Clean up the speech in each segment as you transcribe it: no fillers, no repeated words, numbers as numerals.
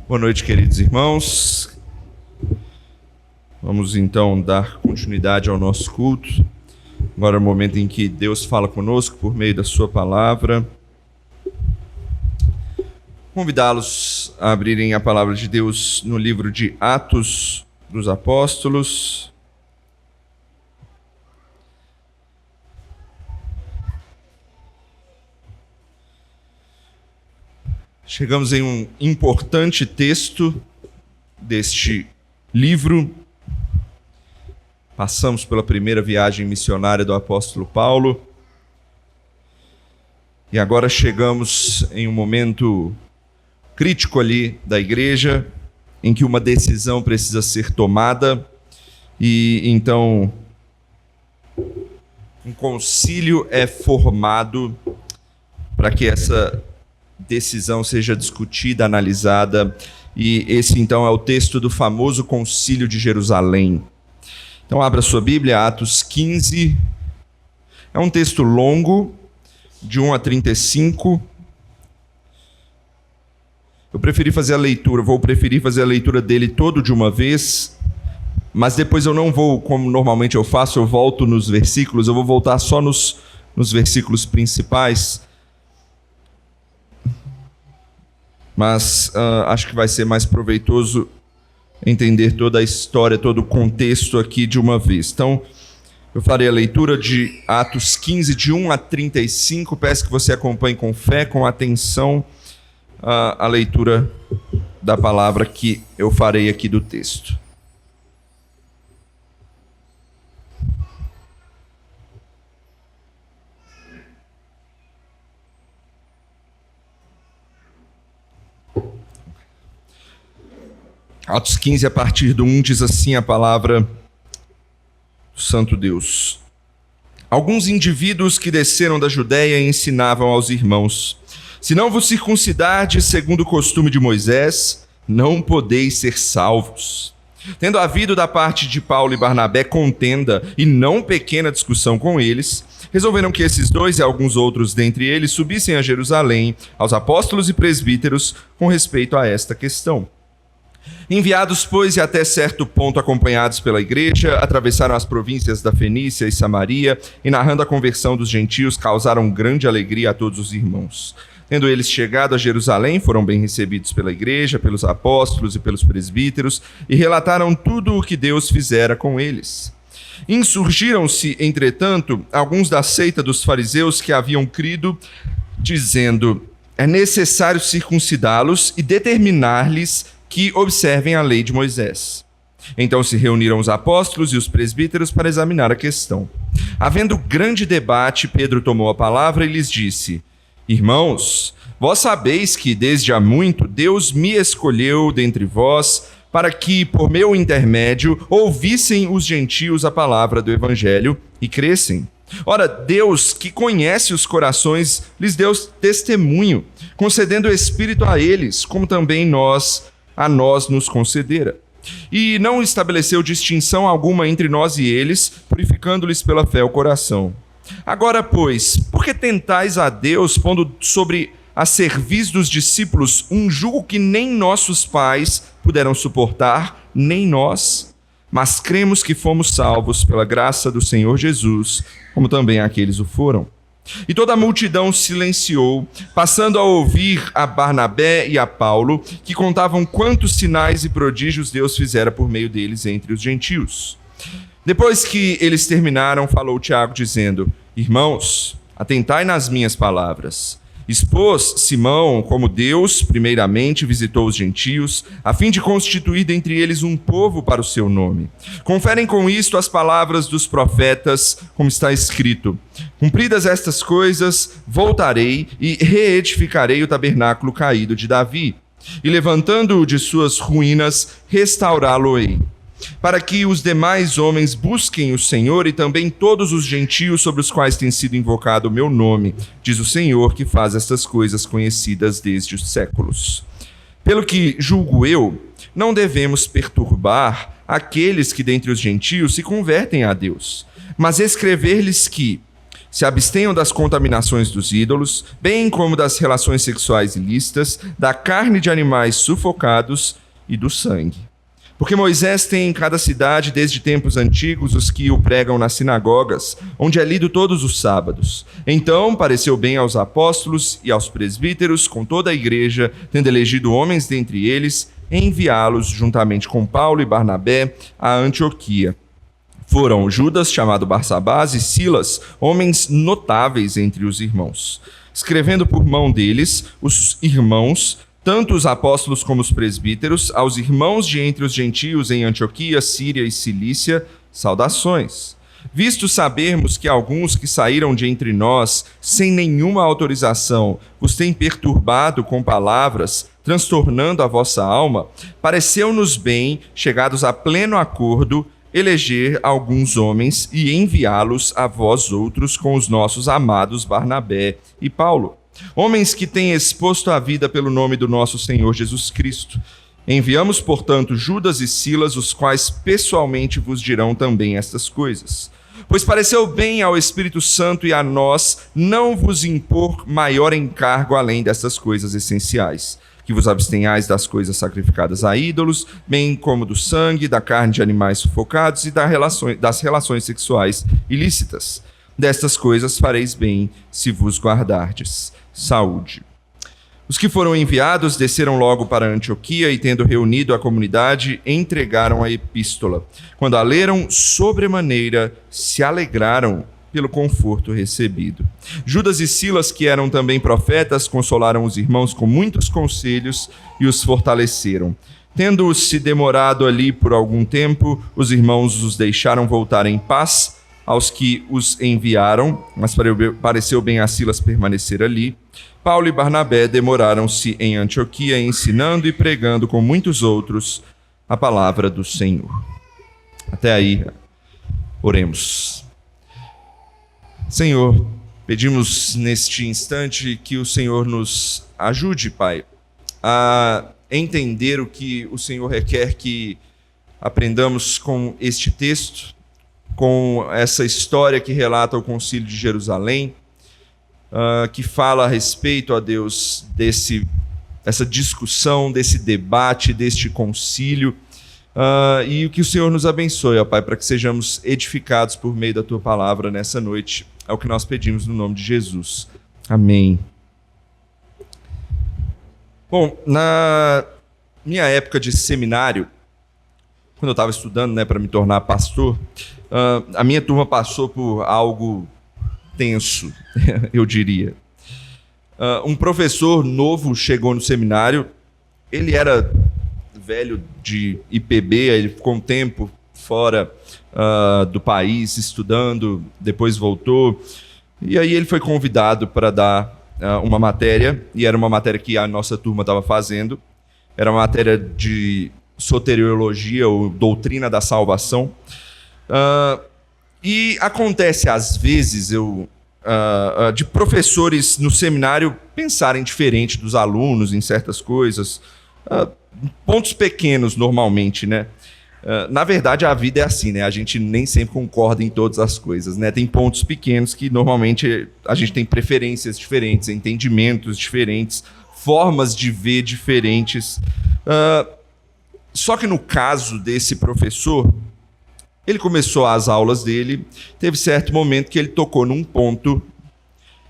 Boa noite, queridos irmãos. Vamos então dar continuidade ao nosso culto. Agora é o momento em que Deus fala conosco por meio da sua palavra. Convidá-los a abrirem a palavra de Deus no livro de Atos dos Apóstolos. Chegamos em um importante texto deste livro. Passamos pela primeira viagem missionária do apóstolo Paulo. E agora chegamos em um momento crítico ali da igreja, em que uma decisão precisa ser tomada. E então um concílio é formado para que essa decisão seja discutida, analisada, e esse então é o texto do famoso Concílio de Jerusalém. Então abra sua Bíblia, Atos 15, é um texto longo, de 1 a 35, vou preferir fazer a leitura dele todo de uma vez, mas depois eu não vou, como normalmente eu faço, eu volto nos versículos, eu vou voltar só nos versículos principais. Mas acho que vai ser mais proveitoso entender toda a história, todo o contexto aqui de uma vez. Então, eu farei a leitura de Atos 15, de 1 a 35. Peço que você acompanhe com fé, com atenção, a leitura da palavra que eu farei aqui do texto. Atos 15, a partir do 1, diz assim a palavra do Santo Deus. Alguns indivíduos que desceram da Judéia ensinavam aos irmãos: se não vos circuncidardes segundo o costume de Moisés, não podeis ser salvos. Tendo havido da parte de Paulo e Barnabé contenda e não pequena discussão com eles, resolveram que esses dois e alguns outros dentre eles subissem a Jerusalém aos apóstolos e presbíteros com respeito a esta questão. Enviados, pois, e até certo ponto acompanhados pela igreja, atravessaram as províncias da Fenícia e Samaria e, narrando a conversão dos gentios, causaram grande alegria a todos os irmãos. Tendo eles chegado a Jerusalém, foram bem recebidos pela igreja, pelos apóstolos e pelos presbíteros, e relataram tudo o que Deus fizera com eles. Insurgiram-se, entretanto, alguns da seita dos fariseus que haviam crido, dizendo: é necessário circuncidá-los e determinar-lhes que observem a lei de Moisés. Então se reuniram os apóstolos e os presbíteros para examinar a questão. Havendo grande debate, Pedro tomou a palavra e lhes disse: irmãos, vós sabeis que desde há muito Deus me escolheu dentre vós para que, por meu intermédio, ouvissem os gentios a palavra do evangelho e crescem. Ora, Deus, que conhece os corações, lhes deu testemunho, concedendo o Espírito a eles, como também a nós nos concedera. E não estabeleceu distinção alguma entre nós e eles, purificando-lhes pela fé o coração. Agora, pois, por que tentais a Deus, pondo sobre a cerviz dos discípulos um jugo que nem nossos pais puderam suportar, nem nós? Mas cremos que fomos salvos pela graça do Senhor Jesus, como também aqueles o foram. E toda a multidão silenciou, passando a ouvir a Barnabé e a Paulo, que contavam quantos sinais e prodígios Deus fizera por meio deles entre os gentios. Depois que eles terminaram, falou Tiago, dizendo: irmãos, atentai nas minhas palavras. Expôs Simão como Deus, primeiramente, visitou os gentios, a fim de constituir dentre eles um povo para o seu nome. Conferem com isto as palavras dos profetas, como está escrito: cumpridas estas coisas, voltarei e reedificarei o tabernáculo caído de Davi, e levantando-o de suas ruínas, restaurá-lo-ei, para que os demais homens busquem o Senhor e também todos os gentios sobre os quais tem sido invocado o meu nome, diz o Senhor, que faz estas coisas conhecidas desde os séculos. Pelo que julgo eu, não devemos perturbar aqueles que dentre os gentios se convertem a Deus, mas escrever-lhes que, Se abstenham das contaminações dos ídolos, bem como das relações sexuais ilícitas, da carne de animais sufocados e do sangue. Porque Moisés tem em cada cidade, desde tempos antigos, os que o pregam nas sinagogas, onde é lido todos os sábados. Então pareceu bem aos apóstolos e aos presbíteros, com toda a igreja, tendo elegido homens dentre eles, enviá-los, juntamente com Paulo e Barnabé, a Antioquia. Foram Judas, chamado Barsabás, e Silas, homens notáveis entre os irmãos. Escrevendo por mão deles, os irmãos, tanto os apóstolos como os presbíteros, aos irmãos de entre os gentios em Antioquia, Síria e Cilícia, saudações. Visto sabermos que alguns que saíram de entre nós, sem nenhuma autorização, vos têm perturbado com palavras, transtornando a vossa alma, pareceu-nos bem, chegados a pleno acordo, eleger alguns homens e enviá-los a vós outros com os nossos amados Barnabé e Paulo. Homens que têm exposto a vida pelo nome do nosso Senhor Jesus Cristo. Enviamos, portanto, Judas e Silas, os quais pessoalmente vos dirão também estas coisas. Pois pareceu bem ao Espírito Santo e a nós não vos impor maior encargo além destas coisas essenciais, que vos abstenhais das coisas sacrificadas a ídolos, bem como do sangue, da carne de animais sufocados e das relações sexuais ilícitas. Destas coisas fareis bem se vos guardardes. Saúde. Os que foram enviados desceram logo para Antioquia e, tendo reunido a comunidade, entregaram a epístola. Quando a leram, sobremaneira se alegraram pelo conforto recebido. Judas e Silas, que eram também profetas, consolaram os irmãos com muitos conselhos e os fortaleceram. Tendo-se demorado ali por algum tempo, os irmãos os deixaram voltar em paz aos que os enviaram, mas pareceu bem a Silas permanecer ali. Paulo e Barnabé demoraram-se em Antioquia, ensinando e pregando com muitos outros a palavra do Senhor. Até aí, oremos. Senhor, pedimos neste instante que o Senhor nos ajude, Pai, a entender o que o Senhor requer que aprendamos com este texto, com essa história que relata o Concílio de Jerusalém, que fala a respeito, a Deus, dessa discussão, desse debate, deste concílio, e que o Senhor nos abençoe, ó Pai, para que sejamos edificados por meio da Tua palavra nessa noite. É o que nós pedimos no nome de Jesus. Amém. Bom, na minha época de seminário, quando eu estava estudando, para me tornar pastor, a minha turma passou por algo tenso, eu diria. Um professor novo chegou no seminário, ele era velho de IPB, ele ficou um tempo fora do país estudando, depois voltou, e aí ele foi convidado para dar uma matéria, e era uma matéria que a nossa turma estava fazendo, era uma matéria de soteriologia, ou doutrina da salvação. E acontece às vezes de professores no seminário pensarem diferente dos alunos em certas coisas, pontos pequenos normalmente, né? Na verdade, a vida é assim, né? A gente nem sempre concorda em todas as coisas, né? Tem pontos pequenos que normalmente a gente tem preferências diferentes, entendimentos diferentes, formas de ver diferentes. Só que no caso desse professor, ele começou as aulas dele, teve certo momento que ele tocou num ponto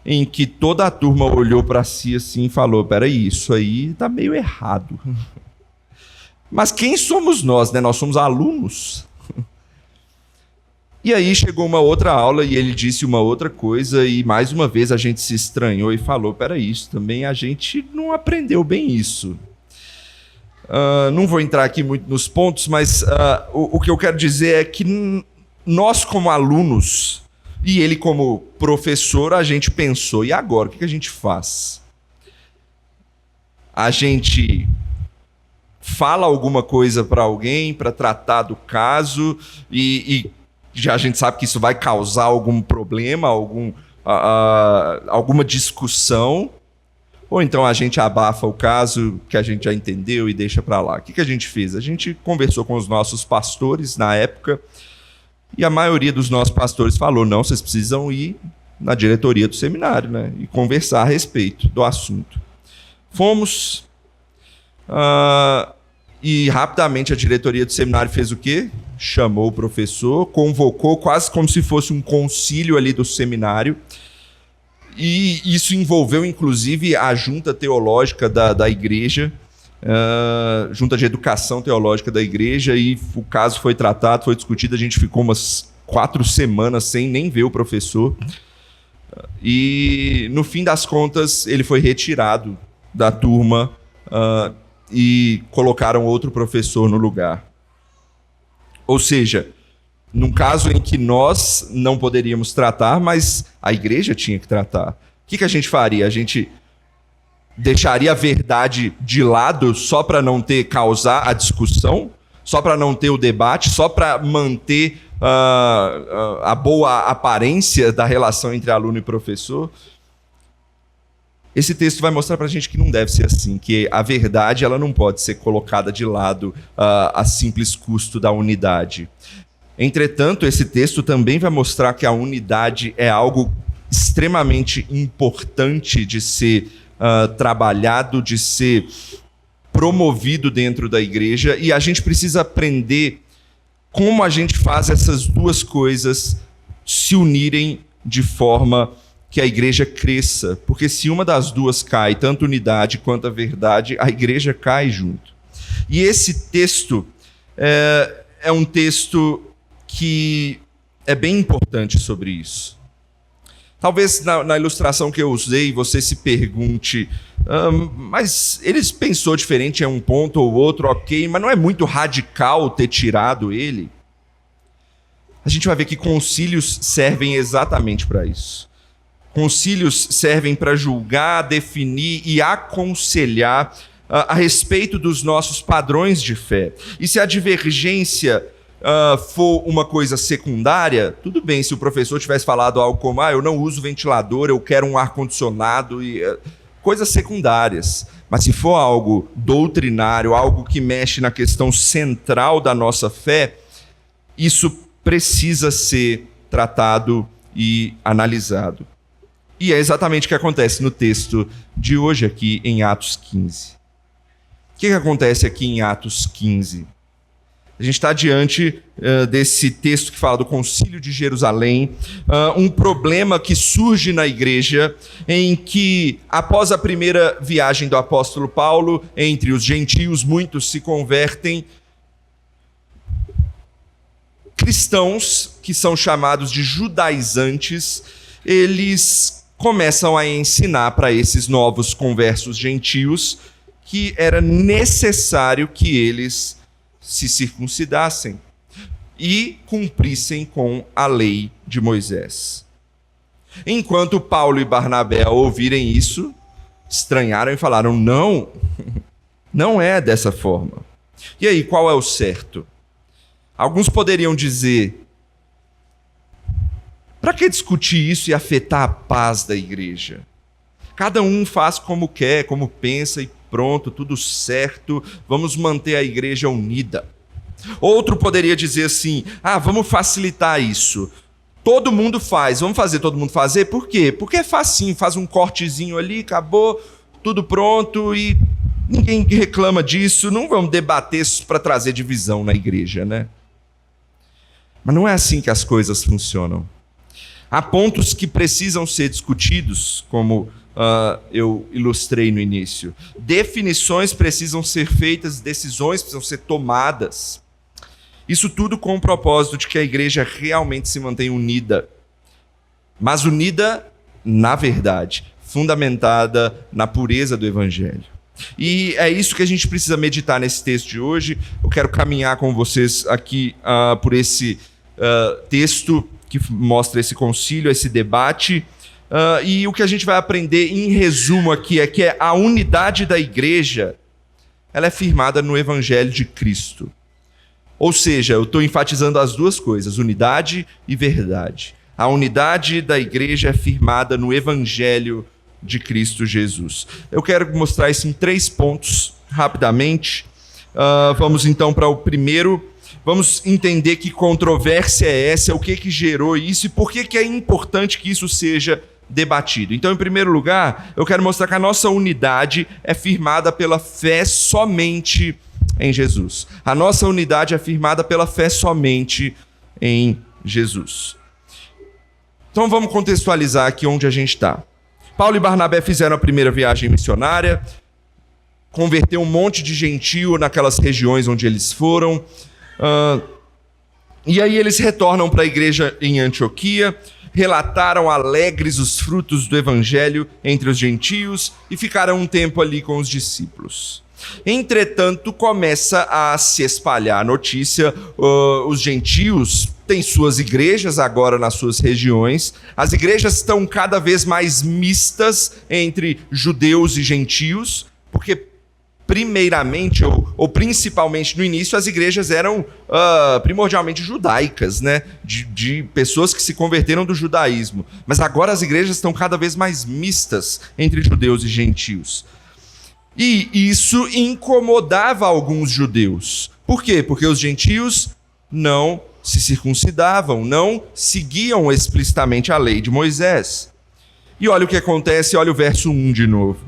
em que toda a turma olhou para si assim e falou: peraí, isso aí está meio errado. Mas quem somos nós, né? Nós somos alunos. E aí chegou uma outra aula e ele disse uma outra coisa e mais uma vez a gente se estranhou e falou: peraí, isso também a gente não aprendeu bem isso. Não vou entrar aqui muito nos pontos, mas o que eu quero dizer é que nós como alunos e ele como professor, a gente pensou: e agora, o que a gente faz? A gente fala alguma coisa para alguém para tratar do caso e já a gente sabe que isso vai causar algum problema, alguma discussão, ou então a gente abafa o caso que a gente já entendeu e deixa para lá. O que a gente fez? A gente conversou com os nossos pastores na época e a maioria dos nossos pastores falou: não, vocês precisam ir na diretoria do seminário, né? E conversar a respeito do assunto. Fomos, e rapidamente a diretoria do seminário fez o quê? Chamou o professor, convocou quase como se fosse um concílio ali do seminário, e isso envolveu inclusive a junta teológica da igreja, junta de educação teológica da igreja, e o caso foi tratado, foi discutido, a gente ficou umas 4 semanas sem nem ver o professor, e no fim das contas ele foi retirado da turma e colocaram outro professor no lugar. Ou seja, num caso em que nós não poderíamos tratar, mas a igreja tinha que tratar. O que a gente faria? A gente deixaria a verdade de lado só para não causar a discussão? Só para não ter o debate? Só para manter a boa aparência da relação entre aluno e professor? Esse texto vai mostrar para a gente que não deve ser assim, que a verdade ela não pode ser colocada de lado a simples custo da unidade. Entretanto, esse texto também vai mostrar que a unidade é algo extremamente importante de ser trabalhado, de ser promovido dentro da igreja, e a gente precisa aprender como a gente faz essas duas coisas se unirem de forma que a igreja cresça, porque se uma das duas cai, tanto a unidade quanto a verdade, a igreja cai junto. E esse texto é um texto que é bem importante sobre isso. Talvez na ilustração que eu usei, você se pergunte, mas eles pensou diferente em um ponto ou outro, ok, mas não é muito radical ter tirado ele? A gente vai ver que concílios servem exatamente para isso. Concílios servem para julgar, definir e aconselhar a respeito dos nossos padrões de fé. E se a divergência for uma coisa secundária, tudo bem se o professor tivesse falado algo como eu não uso ventilador, eu quero um ar-condicionado, coisas secundárias. Mas se for algo doutrinário, algo que mexe na questão central da nossa fé, isso precisa ser tratado e analisado. E é exatamente o que acontece no texto de hoje aqui em Atos 15. O que acontece aqui em Atos 15? A gente está diante desse texto que fala do Concílio de Jerusalém, um problema que surge na igreja em que, após a primeira viagem do apóstolo Paulo, entre os gentios, muitos se convertem. Cristãos, que são chamados de judaizantes, eles começam a ensinar para esses novos conversos gentios que era necessário que eles se circuncidassem e cumprissem com a lei de Moisés. Enquanto Paulo e Barnabé, ao ouvirem isso, estranharam e falaram, não é dessa forma. E aí, qual é o certo? Alguns poderiam dizer, para que discutir isso e afetar a paz da igreja? Cada um faz como quer, como pensa e pronto, tudo certo, vamos manter a igreja unida. Outro poderia dizer assim, vamos facilitar isso. Todo mundo faz, vamos fazer todo mundo fazer, por quê? Porque é facinho, faz um cortezinho ali, acabou, tudo pronto e ninguém reclama disso, não vamos debater isso para trazer divisão na igreja, né? Mas não é assim que as coisas funcionam. Há pontos que precisam ser discutidos, como eu ilustrei no início. Definições precisam ser feitas, decisões precisam ser tomadas. Isso tudo com o propósito de que a igreja realmente se mantenha unida. Mas unida na verdade, fundamentada na pureza do Evangelho. E é isso que a gente precisa meditar nesse texto de hoje. Eu quero caminhar com vocês aqui por esse texto que mostra esse concílio, esse debate. E o que a gente vai aprender em resumo aqui é que a unidade da igreja ela é firmada no Evangelho de Cristo. Ou seja, eu estou enfatizando as duas coisas, unidade e verdade. A unidade da igreja é firmada no Evangelho de Cristo Jesus. Eu quero mostrar isso em 3 pontos, rapidamente. Vamos então para o primeiro. Vamos entender que controvérsia é essa, o que gerou isso e por que é importante que isso seja debatido. Então, em primeiro lugar, eu quero mostrar que a nossa unidade é firmada pela fé somente em Jesus. A nossa unidade é firmada pela fé somente em Jesus. Então, vamos contextualizar aqui onde a gente está. Paulo e Barnabé fizeram a primeira viagem missionária, converteu um monte de gentio naquelas regiões onde eles foram, e aí eles retornam para a igreja em Antioquia, relataram alegres os frutos do evangelho entre os gentios e ficaram um tempo ali com os discípulos. Entretanto, começa a se espalhar a notícia, os gentios têm suas igrejas agora nas suas regiões, as igrejas estão cada vez mais mistas entre judeus e gentios, porque primeiramente ou principalmente no início as igrejas eram primordialmente judaicas, né? De pessoas que se converteram do judaísmo, mas agora as igrejas estão cada vez mais mistas entre judeus e gentios. E isso incomodava alguns judeus. Por quê? Porque os gentios não se circuncidavam, não seguiam explicitamente a lei de Moisés. E olha o que acontece, olha o verso 1 de novo.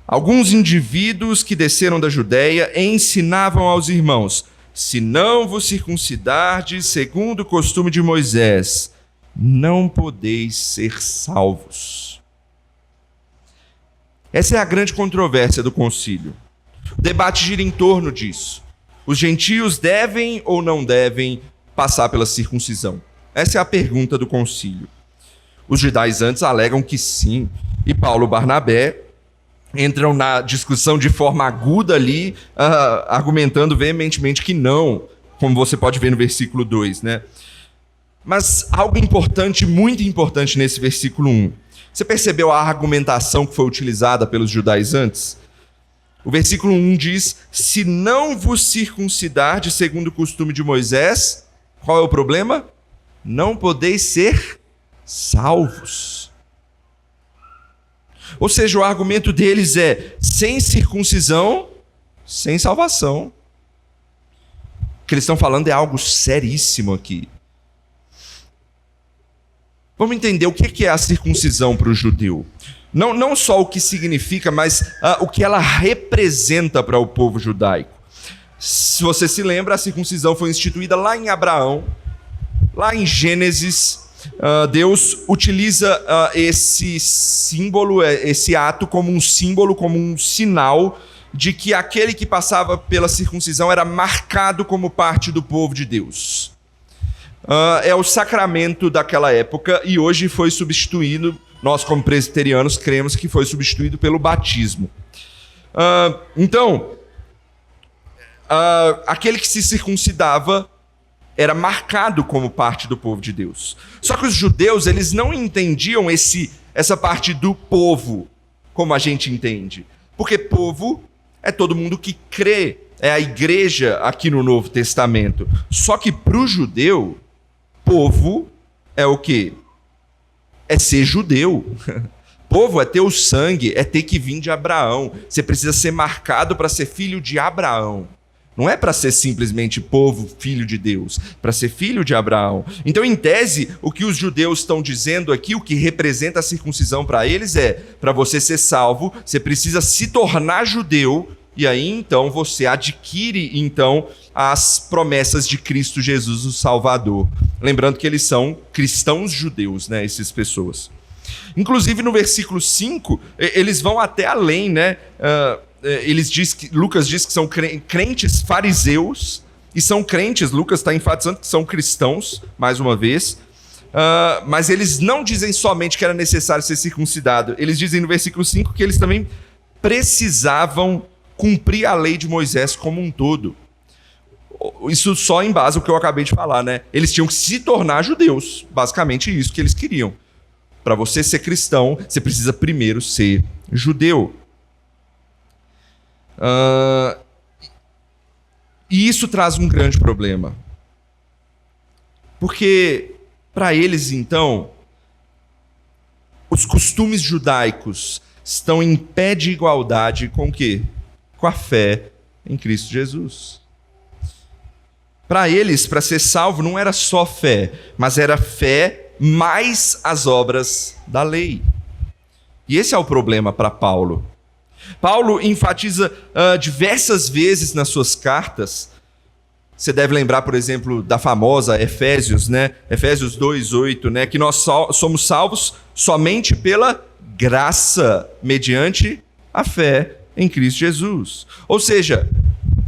Alguns indivíduos que desceram da Judéia ensinavam aos irmãos: se não vos circuncidardes segundo o costume de Moisés, não podeis ser salvos. Essa é a grande controvérsia do concílio. O debate gira em torno disso. Os gentios devem ou não devem passar pela circuncisão? Essa é a pergunta do concílio. Os judaizantes alegam que sim, e Paulo e Barnabé entram na discussão de forma aguda ali, argumentando veementemente que não, como você pode ver no versículo 2, né? Mas algo importante, muito importante nesse versículo 1. Você percebeu a argumentação que foi utilizada pelos judaizantes? O versículo 1 diz: se não vos circuncidardes segundo o costume de Moisés, qual é o problema? Não podeis ser salvos. Ou seja, o argumento deles é: sem circuncisão, sem salvação. O que eles estão falando é algo seríssimo aqui. Vamos entender o que é a circuncisão para o judeu. Não só o que significa, mas o que ela representa para o povo judaico. Se você se lembra, a circuncisão foi instituída lá em Abraão, lá em Gênesis. Deus utiliza esse símbolo, esse ato como um símbolo, como um sinal de que aquele que passava pela circuncisão era marcado como parte do povo de Deus. É o sacramento daquela época e hoje foi substituído, nós como presbiterianos cremos que foi substituído pelo batismo. Então, aquele que se circuncidava era marcado como parte do povo de Deus. Só que os judeus, eles não entendiam essa parte do povo como a gente entende. Porque povo é todo mundo que crê, é a igreja aqui no Novo Testamento. Só que para o judeu, povo é o quê? É ser judeu. Povo é ter o sangue, é ter que vir de Abraão. Você precisa ser marcado para ser filho de Abraão. Não é para ser simplesmente povo, filho de Deus, para ser filho de Abraão. Então, em tese, o que os judeus estão dizendo aqui, o que representa a circuncisão para eles é: para você ser salvo, você precisa se tornar judeu, e aí então você adquire então as promessas de Cristo Jesus, o Salvador. Lembrando que eles são cristãos judeus, né, essas pessoas. Inclusive no versículo 5, eles vão até além, né? Lucas diz que são crentes fariseus, e são crentes, Lucas está enfatizando que são cristãos, mais uma vez, mas eles não dizem somente que era necessário ser circuncidado, eles dizem no versículo 5 que eles também precisavam cumprir a lei de Moisés como um todo. Isso só em base ao que eu acabei de falar, né? Eles tinham que se tornar judeus, basicamente isso que eles queriam. Para você ser cristão, você precisa primeiro ser judeu. E isso traz um grande problema. Porque, para eles, então, os costumes judaicos estão em pé de igualdade com o quê? Com a fé em Cristo Jesus. Para eles, para ser salvo, não era só fé, mas era fé mais as obras da lei. E esse é o problema para Paulo. Paulo enfatiza diversas vezes nas suas cartas. Você deve lembrar, por exemplo, da famosa Efésios, né? Efésios 2:8, né? Que nós somos salvos somente pela graça, mediante a fé em Cristo Jesus. Ou seja,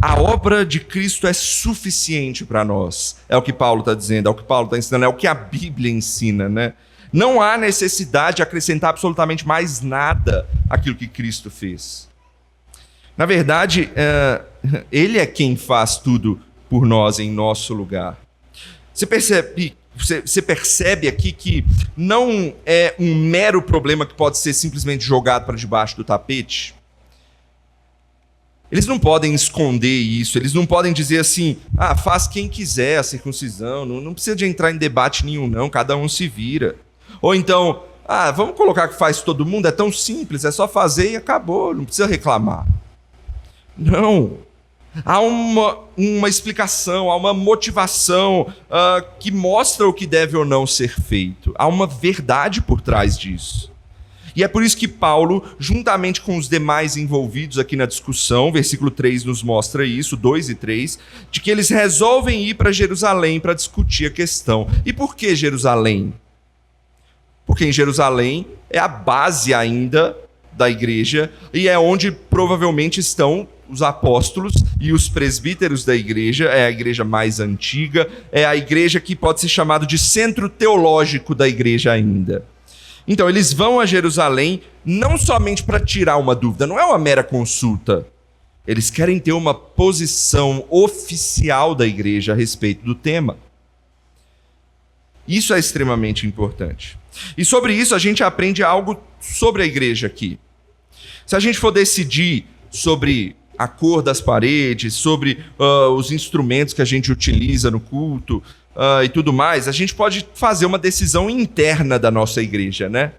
a obra de Cristo é suficiente para nós. É o que Paulo está dizendo, é o que Paulo está ensinando, é o que a Bíblia ensina, né? Não há necessidade de acrescentar absolutamente mais nada àquilo que Cristo fez. Na verdade, Ele é quem faz tudo por nós em nosso lugar. Você percebe aqui que não é um mero problema que pode ser simplesmente jogado para debaixo do tapete? Eles não podem esconder isso, eles não podem dizer assim, faz quem quiser a circuncisão, não precisa de entrar em debate nenhum não, cada um se vira. Ou então, vamos colocar que faz todo mundo, é tão simples, é só fazer e acabou, não precisa reclamar. Não. Há uma explicação, há uma motivação que mostra o que deve ou não ser feito. Há uma verdade por trás disso. E é por isso que Paulo, juntamente com os demais envolvidos aqui na discussão, versículo 3 nos mostra isso, 2 e 3, de que eles resolvem ir para Jerusalém para discutir a questão. E por que Jerusalém? Porque em Jerusalém é a base ainda da igreja e é onde provavelmente estão os apóstolos e os presbíteros da igreja, é a igreja mais antiga, é a igreja que pode ser chamada de centro teológico da igreja ainda. Então, eles vão a Jerusalém não somente para tirar uma dúvida, não é uma mera consulta. Eles querem ter uma posição oficial da igreja a respeito do tema. Isso é extremamente importante. E sobre isso a gente aprende algo sobre a igreja aqui. Se a gente for decidir sobre a cor das paredes, sobre os instrumentos que a gente utiliza no culto e tudo mais, a gente pode fazer uma decisão interna da nossa igreja, né?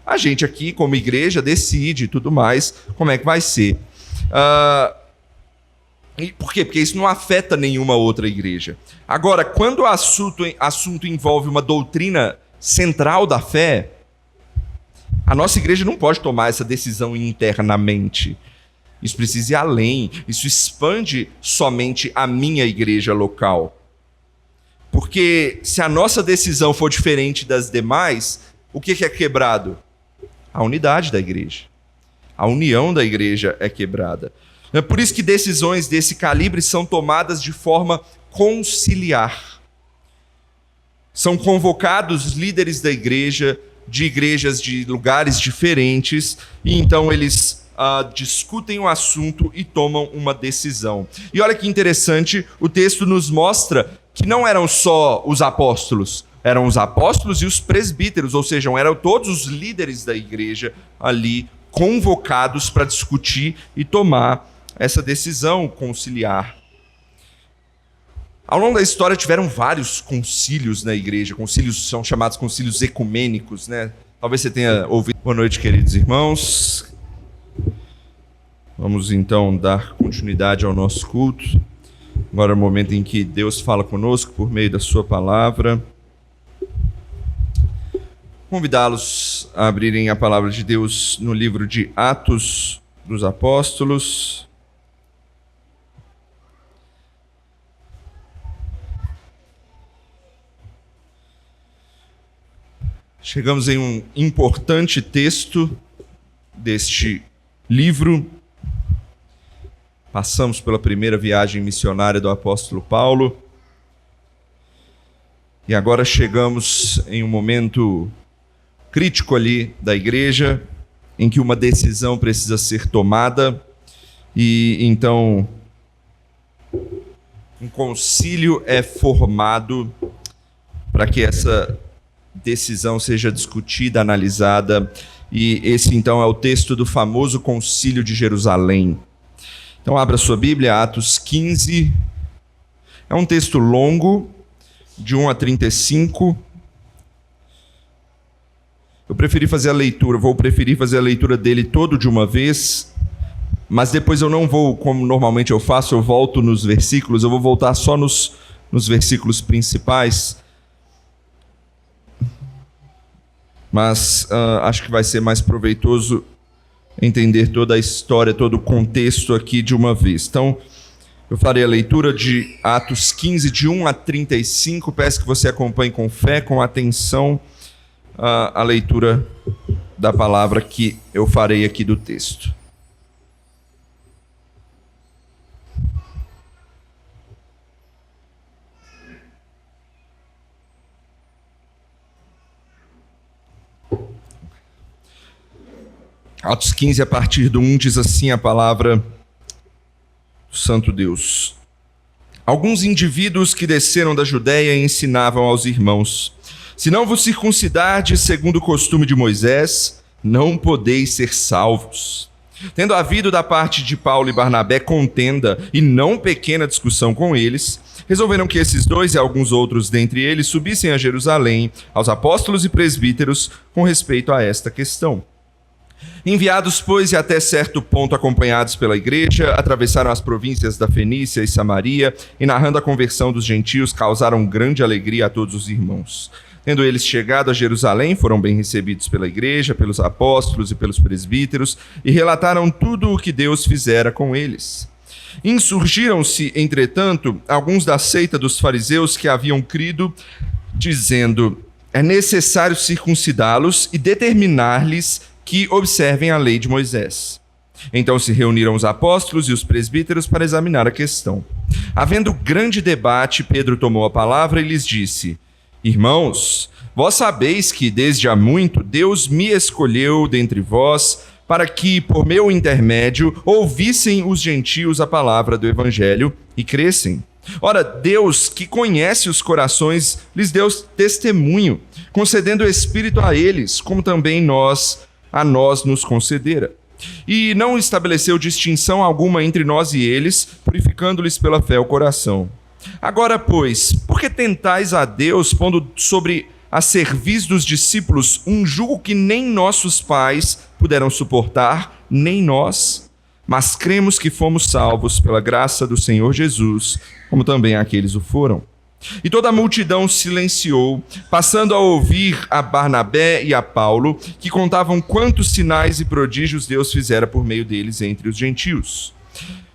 A gente aqui, como igreja, decide e tudo mais como é que vai ser. E por quê? Porque isso não afeta nenhuma outra igreja. Agora, quando o assunto envolve uma doutrina central da fé, a nossa igreja não pode tomar essa decisão internamente. Isso precisa ir além. Isso expande somente a minha igreja local. Porque se a nossa decisão for diferente das demais, o que é quebrado? A unidade da igreja. A união da igreja é quebrada. É por isso que decisões desse calibre são tomadas de forma conciliar. São convocados líderes da igreja, de igrejas de lugares diferentes, e então eles discutem o assunto e tomam uma decisão. E olha que interessante, o texto nos mostra que não eram só os apóstolos, eram os apóstolos e os presbíteros, ou seja, eram todos os líderes da igreja ali convocados para discutir e tomar essa decisão conciliar. Ao longo da história tiveram vários concílios na igreja, concílios são chamados concílios ecumênicos, né? Talvez você tenha ouvido. Boa noite, queridos irmãos. Vamos então dar continuidade ao nosso culto. Agora é o momento em que Deus fala conosco por meio da sua palavra. Convidá-los a abrirem a palavra de Deus no livro de Atos dos Apóstolos. Chegamos em um importante texto deste livro. Passamos pela primeira viagem missionária do apóstolo Paulo. E agora chegamos em um momento crítico ali da igreja, em que uma decisão precisa ser tomada. E então um concílio é formado para que essa decisão seja discutida, analisada, e esse então é o texto do famoso Concílio de Jerusalém. Então abra sua Bíblia, Atos 15, é um texto longo, de 1 a 35, vou preferir fazer a leitura dele todo de uma vez, mas depois eu não vou, como normalmente eu faço, eu volto nos versículos, eu vou voltar só nos nos versículos principais, mas acho que vai ser mais proveitoso entender toda a história, todo o contexto aqui de uma vez. Então, eu farei a leitura de Atos 15, de 1 a 35. Peço que você acompanhe com fé, com atenção, a leitura da palavra que eu farei aqui do texto. Atos 15, a partir do 1, diz assim a palavra do Santo Deus. Alguns indivíduos que desceram da Judéia ensinavam aos irmãos: se não vos circuncidardes segundo o costume de Moisés, não podeis ser salvos. Tendo havido da parte de Paulo e Barnabé contenda e não pequena discussão com eles, resolveram que esses dois e alguns outros dentre eles subissem a Jerusalém aos apóstolos e presbíteros com respeito a esta questão. Enviados, pois, e até certo ponto acompanhados pela igreja, atravessaram as províncias da Fenícia e Samaria e, narrando a conversão dos gentios, causaram grande alegria a todos os irmãos. Tendo eles chegado a Jerusalém, foram bem recebidos pela igreja, pelos apóstolos e pelos presbíteros, e relataram tudo o que Deus fizera com eles. Insurgiram-se, entretanto, alguns da seita dos fariseus que haviam crido, dizendo: é necessário circuncidá-los e determinar-lhes que observem a lei de Moisés. Então se reuniram os apóstolos e os presbíteros para examinar a questão. Havendo grande debate, Pedro tomou a palavra e lhes disse: irmãos, vós sabeis que desde há muito Deus me escolheu dentre vós para que, por meu intermédio, ouvissem os gentios a palavra do evangelho e crescem. Ora, Deus, que conhece os corações, lhes deu testemunho, concedendo o Espírito a eles, como também a nós nos concedera. E não estabeleceu distinção alguma entre nós e eles, purificando-lhes pela fé o coração. Agora, pois, por que tentais a Deus, pondo sobre a cerviz dos discípulos um jugo que nem nossos pais puderam suportar, nem nós? Mas cremos que fomos salvos pela graça do Senhor Jesus, como também aqueles o foram. E toda a multidão silenciou, passando a ouvir a Barnabé e a Paulo, que contavam quantos sinais e prodígios Deus fizera por meio deles entre os gentios.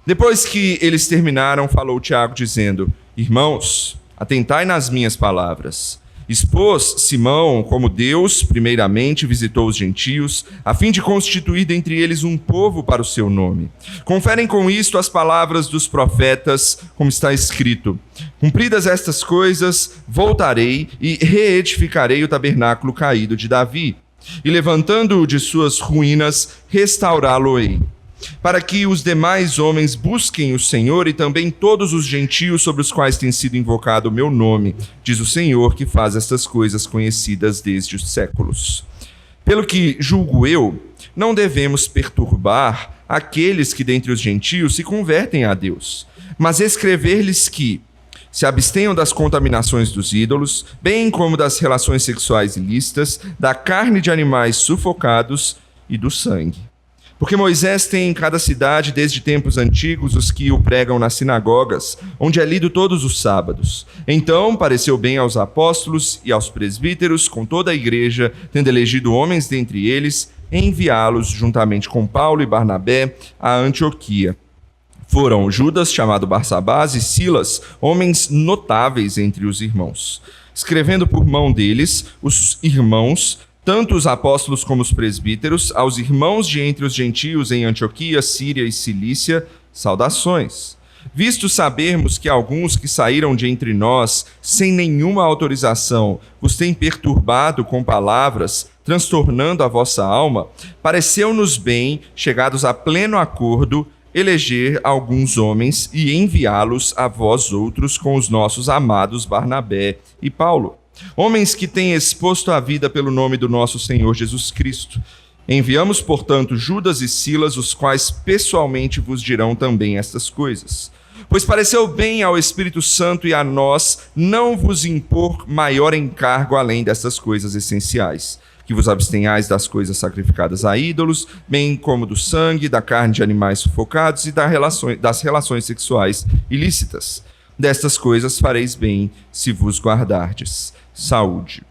Depois que eles terminaram, falou Tiago, dizendo: irmãos, atentai nas minhas palavras. Expôs Simão como Deus, primeiramente, visitou os gentios, a fim de constituir dentre eles um povo para o seu nome. Conferem com isto as palavras dos profetas, como está escrito: cumpridas estas coisas, voltarei e reedificarei o tabernáculo caído de Davi, e levantando-o de suas ruínas, restaurá-lo-ei, para que os demais homens busquem o Senhor e também todos os gentios sobre os quais tem sido invocado o meu nome, diz o Senhor, que faz estas coisas conhecidas desde os séculos. Pelo que julgo eu, não devemos perturbar aqueles que dentre os gentios se convertem a Deus, mas escrever-lhes que se abstenham das contaminações dos ídolos, bem como das relações sexuais ilícitas, da carne de animais sufocados e do sangue. Porque Moisés tem em cada cidade, desde tempos antigos, os que o pregam nas sinagogas, onde é lido todos os sábados. Então pareceu bem aos apóstolos e aos presbíteros, com toda a igreja, tendo elegido homens dentre eles, enviá-los juntamente com Paulo e Barnabé a Antioquia. Foram Judas, chamado Barsabás, e Silas, homens notáveis entre os irmãos. Escrevendo por mão deles, os irmãos, tanto os apóstolos como os presbíteros, aos irmãos de entre os gentios em Antioquia, Síria e Cilícia, saudações. Visto sabermos que alguns que saíram de entre nós, sem nenhuma autorização, vos têm perturbado com palavras, transtornando a vossa alma, pareceu-nos bem, chegados a pleno acordo, eleger alguns homens e enviá-los a vós outros com os nossos amados Barnabé e Paulo, homens que têm exposto a vida pelo nome do nosso Senhor Jesus Cristo. Enviamos, portanto, Judas e Silas, os quais pessoalmente vos dirão também estas coisas. Pois pareceu bem ao Espírito Santo e a nós não vos impor maior encargo além destas coisas essenciais: que vos abstenhais das coisas sacrificadas a ídolos, bem como do sangue, da carne de animais sufocados e das relações sexuais ilícitas. Destas coisas fareis bem se vos guardardes. Saúde.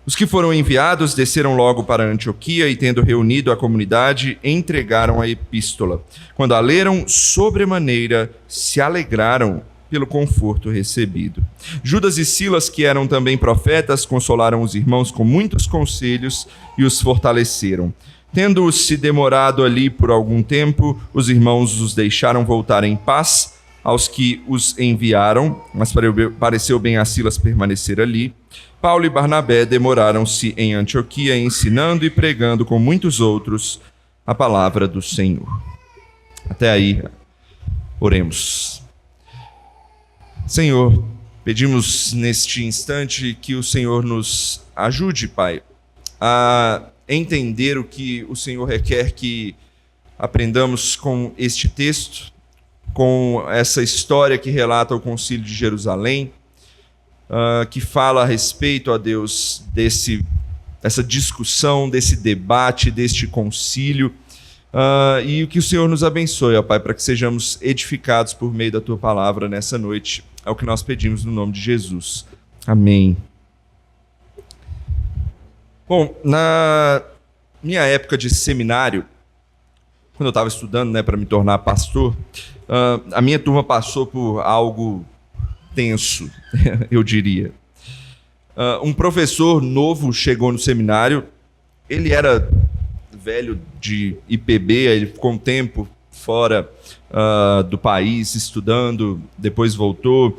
Os que foram enviados desceram logo para Antioquia e, tendo reunido a comunidade, entregaram a epístola. Quando a leram, sobremaneira se alegraram pelo conforto recebido. Judas e Silas, que eram também profetas, consolaram os irmãos com muitos conselhos e os fortaleceram. Tendo-se demorado ali por algum tempo, os irmãos os deixaram voltar em paz aos que os enviaram, mas pareceu bem a Silas permanecer ali. Paulo e Barnabé demoraram-se em Antioquia, ensinando e pregando com muitos outros a palavra do Senhor. Até aí, oremos. Senhor, pedimos neste instante que o Senhor nos ajude, Pai, a entender o que o Senhor requer que aprendamos com este texto, com essa história que relata o Concílio de Jerusalém, que fala a respeito, ó Deus, dessa discussão, desse debate, deste concílio, e que o Senhor nos abençoe, ó Pai, para que sejamos edificados por meio da Tua palavra nessa noite. É o que nós pedimos no nome de Jesus. Amém. Bom, na minha época de seminário, quando eu estava estudando, para me tornar pastor, a minha turma passou por algo tenso, eu diria. Um professor novo chegou no seminário, ele era velho de IPB, ele ficou um tempo fora do país estudando, depois voltou,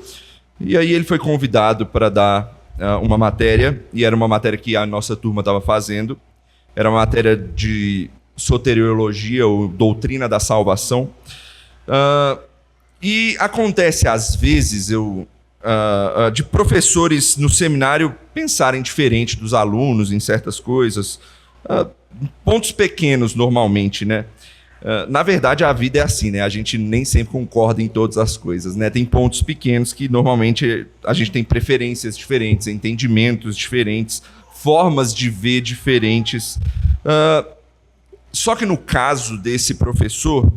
e aí ele foi convidado para dar uma matéria, e era uma matéria que a nossa turma estava fazendo, era uma matéria de soteriologia, ou doutrina da salvação. E acontece às vezes de professores no seminário pensarem diferente dos alunos em certas coisas, pontos pequenos normalmente, né? Na verdade, a vida é assim, né? A gente nem sempre concorda em todas as coisas, né? Tem pontos pequenos que normalmente a gente tem preferências diferentes, entendimentos diferentes, formas de ver diferentes. Só que no caso desse professor,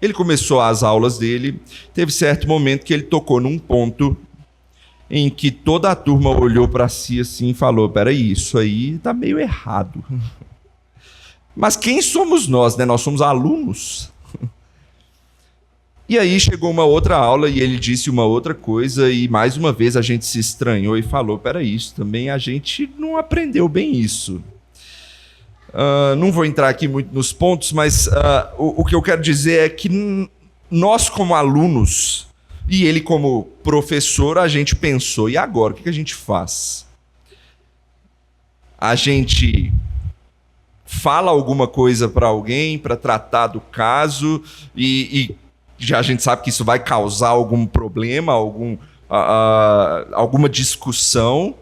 ele começou as aulas dele, teve certo momento que ele tocou num ponto em que toda a turma olhou para si assim e falou: peraí, isso aí tá meio errado. Mas quem somos nós, né? Nós somos alunos. E aí chegou uma outra aula e ele disse uma outra coisa e mais uma vez a gente se estranhou e falou: peraí, isso também a gente não aprendeu bem isso. Não vou entrar aqui muito nos pontos, mas o que eu quero dizer é que nós como alunos e ele como professor, a gente pensou: e agora, o que a gente faz? A gente fala alguma coisa para alguém para tratar do caso e já a gente sabe que isso vai causar algum problema, alguma discussão,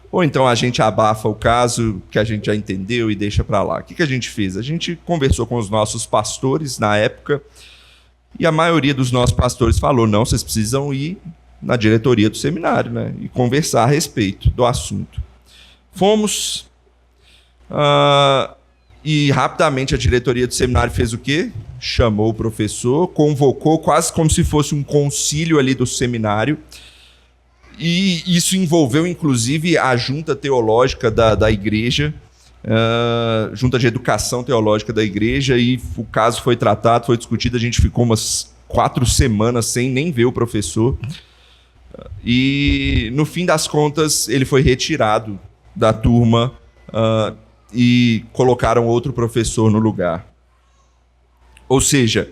ou então a gente abafa o caso que a gente já entendeu e deixa para lá. O que a gente fez? A gente conversou com os nossos pastores na época e a maioria dos nossos pastores falou: não, vocês precisam ir na diretoria do seminário, né, e conversar a respeito do assunto. Fomos... e rapidamente a diretoria do seminário fez o quê? Chamou o professor, convocou quase como se fosse um concílio ali do seminário, e isso envolveu inclusive a junta teológica da igreja, junta de educação teológica da igreja, e o caso foi tratado, foi discutido. A gente ficou umas 4 semanas sem nem ver o professor, e no fim das contas ele foi retirado da turma, e colocaram outro professor no lugar. Ou seja,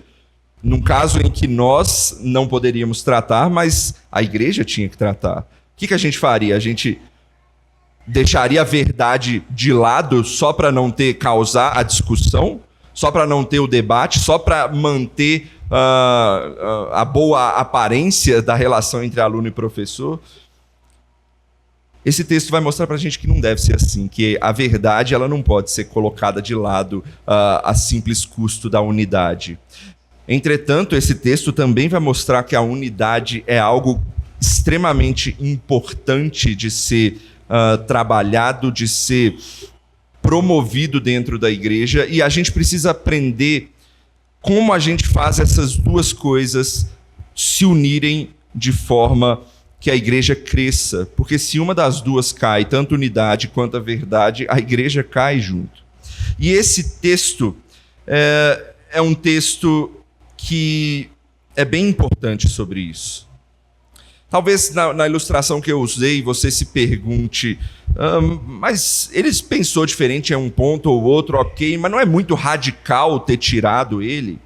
num caso em que nós não poderíamos tratar, mas a igreja tinha que tratar. O que a gente faria? A gente deixaria a verdade de lado só para não causar a discussão? Só para não ter o debate? Só para manter a boa aparência da relação entre aluno e professor? Esse texto vai mostrar para a gente que não deve ser assim, que a verdade ela não pode ser colocada de lado a simples custo da unidade. Entretanto, esse texto também vai mostrar que a unidade é algo extremamente importante de ser trabalhado, de ser promovido dentro da igreja, e a gente precisa aprender como a gente faz essas duas coisas se unirem de forma que a igreja cresça, porque se uma das duas cai, tanto a unidade quanto a verdade, a igreja cai junto. E esse texto é um texto que é bem importante sobre isso. Talvez na ilustração que eu usei, você se pergunte, mas eles pensou diferente em um ponto ou outro, ok, mas não é muito radical ter tirado ele?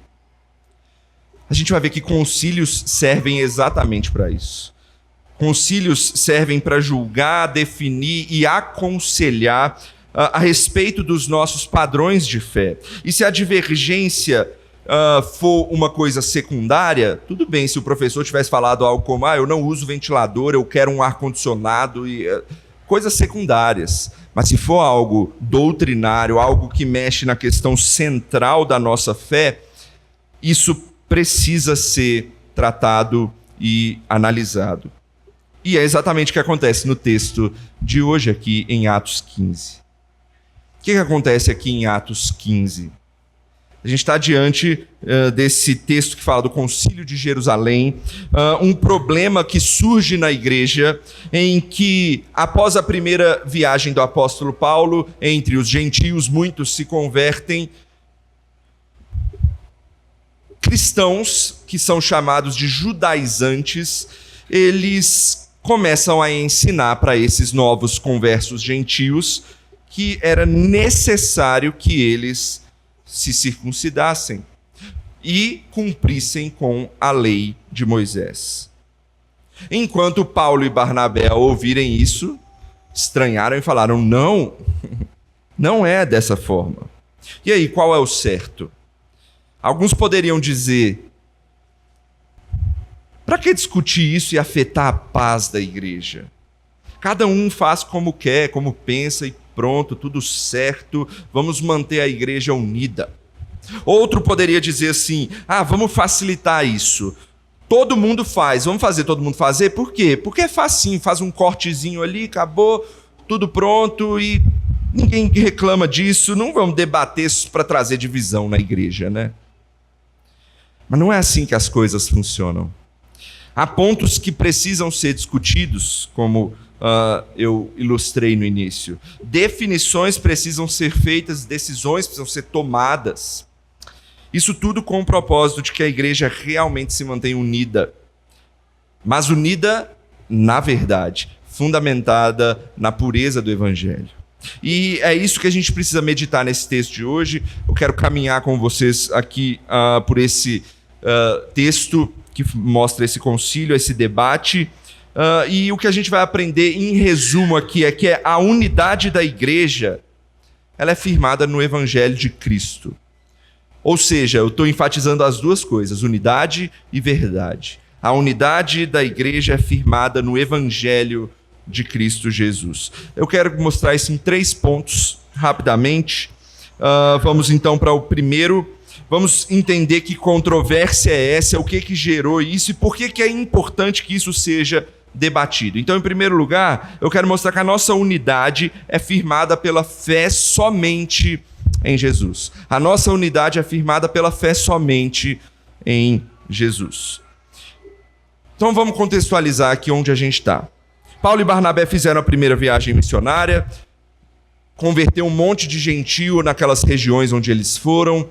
A gente vai ver que concílios servem exatamente para isso. Concílios servem para julgar, definir e aconselhar a respeito dos nossos padrões de fé. E se a divergência for uma coisa secundária, tudo bem se o professor tivesse falado algo como eu não uso ventilador, eu quero um ar-condicionado, coisas secundárias. Mas se for algo doutrinário, algo que mexe na questão central da nossa fé, isso precisa ser tratado e analisado. E é exatamente o que acontece no texto de hoje aqui em Atos 15. O que acontece aqui em Atos 15? A gente está diante desse texto que fala do Concílio de Jerusalém, um problema que surge na igreja, em que, após a primeira viagem do apóstolo Paulo, entre os gentios, muitos se convertem. Cristãos, que são chamados de judaizantes, eles começam a ensinar para esses novos conversos gentios que era necessário que eles se circuncidassem e cumprissem com a lei de Moisés. Enquanto Paulo e Barnabé, ao ouvirem isso, estranharam e falaram, não é dessa forma. E aí, qual é o certo? Alguns poderiam dizer, para que discutir isso e afetar a paz da igreja? Cada um faz como quer, como pensa e pronto, tudo certo, vamos manter a igreja unida. Outro poderia dizer assim, vamos facilitar isso. Todo mundo faz, vamos fazer todo mundo fazer? Por quê? Porque é facinho, faz um cortezinho ali, acabou, tudo pronto e ninguém reclama disso, não vamos debater isso para trazer divisão na igreja, né? Mas não é assim que as coisas funcionam. Há pontos que precisam ser discutidos, como eu ilustrei no início. Definições precisam ser feitas, decisões precisam ser tomadas. Isso tudo com o propósito de que a igreja realmente se mantenha unida. Mas unida na verdade, fundamentada na pureza do evangelho. E é isso que a gente precisa meditar nesse texto de hoje. Eu quero caminhar com vocês aqui por esse texto que mostra esse concílio, esse debate. E o que a gente vai aprender em resumo aqui é que a unidade da igreja ela é firmada no evangelho de Cristo. Ou seja, eu estou enfatizando as duas coisas, unidade e verdade. A unidade da igreja é firmada no evangelho de Cristo Jesus. Eu quero mostrar isso em 3 pontos, rapidamente. Vamos então para o primeiro. Vamos entender que controvérsia é essa, o que gerou isso e por que é importante que isso seja debatido. Então, em primeiro lugar, eu quero mostrar que a nossa unidade é firmada pela fé somente em Jesus. A nossa unidade é firmada pela fé somente em Jesus. Então, vamos contextualizar aqui onde a gente está. Paulo e Barnabé fizeram a primeira viagem missionária, converteu um monte de gentio naquelas regiões onde eles foram,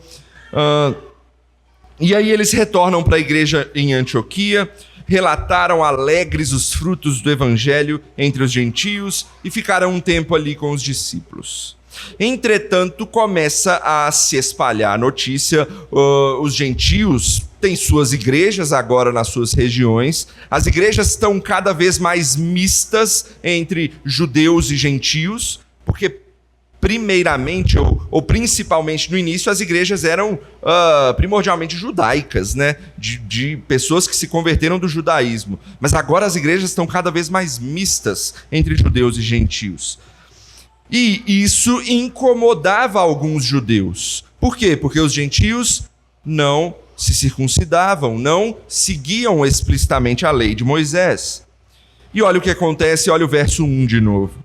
e aí eles retornam para a igreja em Antioquia, relataram alegres os frutos do evangelho entre os gentios e ficaram um tempo ali com os discípulos. Entretanto, começa a se espalhar a notícia, os gentios têm suas igrejas agora nas suas regiões, as igrejas estão cada vez mais mistas entre judeus e gentios, porque primeiramente ou principalmente no início as igrejas eram primordialmente judaicas, né? De pessoas que se converteram do judaísmo, mas agora as igrejas estão cada vez mais mistas entre judeus e gentios. E isso incomodava alguns judeus. Por quê? Porque os gentios não se circuncidavam, não seguiam explicitamente a lei de Moisés. E olha o que acontece, olha o verso 1 de novo.